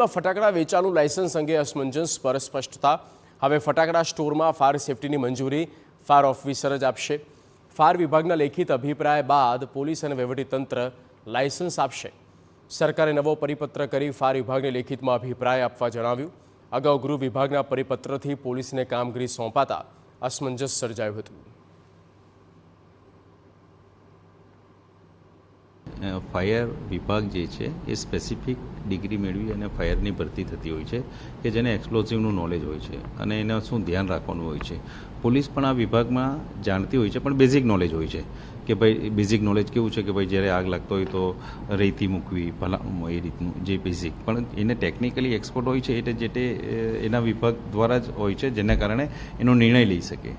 અમદાવાદમાં ફટાકડા વેચાણનું લાયસન્સ અંગે અસમંજસ પર સ્પષ્ટતા। હવે ફટાકડા સ્ટોરમાં ફાયર સેફટીની મંજૂરી ફાયર ઓફિસર જ આપશે। ફાયર વિભાગના લેખિત અભિપ્રાય બાદ પોલીસ અને વહીવટીતંત્ર લાયસન્સ આપશે। સરકારે નવો પરિપત્ર કરી ફાયર વિભાગને લેખિતમાં અભિપ્રાય આપવા જણાવ્યું। અગાઉ ગૃહ વિભાગના પરિપત્રથી પોલીસને કામગીરી સોંપાતા અસમંજસ સર્જાયું હતું। ફાયર વિભાગ જે છે એ સ્પેસિફિક ડિગ્રી મેળવી અને ફાયરની ભરતી થતી હોય છે કે જેને એક્સપ્લોઝિવનું નોલેજ હોય છે અને એને શું ધ્યાન રાખવાનું હોય છે। પોલીસ પણ આ વિભાગમાં જાણતી હોય છે, પણ બેઝિક નોલેજ હોય છે કે ભાઈ બેઝિક નોલેજ કેવું છે કે ભાઈ જ્યારે આગ લાગતો હોય તો રેતી મૂકવી ભલા એ રીતનું જે બેઝિક, પણ એને ટેકનિકલી એક્સપર્ટ હોય છે એટલે જે તે એના વિભાગ દ્વારા જ હોય છે, જેના કારણે એનો નિર્ણય લઈ શકે।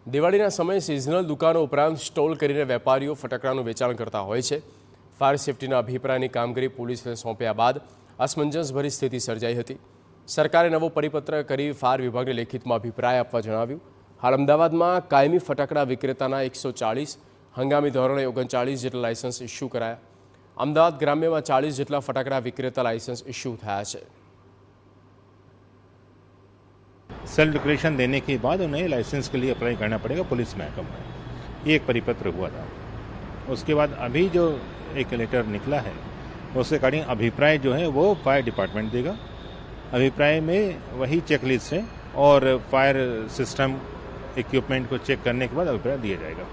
દિવાળીના સમયે સિઝનલ દુકાનો ઉપરાંત સ્ટોલ કરીને વેપારીઓ ફટાકડાનું વેચાણ કરતા હોય છે। ફાયર સેફટીના અભિપ્રાયની કામગીરી પોલીસને સોંપ્યા બાદ અસમંજસભરી સ્થિતિ સર્જાઈ હતી। સરકારે નવો પરિપત્ર કરી ફાયર વિભાગને લેખિતમાં અભિપ્રાય આપવા જણાવ્યું। હાલ અમદાવાદમાં કાયમી ફટાકડા વિક્રેતાના 140, હંગામી ધોરણે 39 જેટલા લાયસન્સ ઇસ્યુ કરાયા। અમદાવાદ ગ્રામ્યમાં 40 જેટલા ફટાકડા વિક્રેતા લાયસન્સ ઇસ્યુ થયા છે। सेल्फ डिक्लेरेशन देने के बाद उन्हें लाइसेंस के लिए अप्लाई करना पड़ेगा पुलिस महकमा में। ये एक परिपत्र हुआ था। उसके बाद अभी जो एक लेटर निकला है उसके अकॉर्डिंग अभिप्राय जो है वो फायर डिपार्टमेंट देगा। अभिप्राय में वही चेकलिस्ट है और फायर सिस्टम इक्विपमेंट को चेक करने के बाद अभिप्राय दिया जाएगा।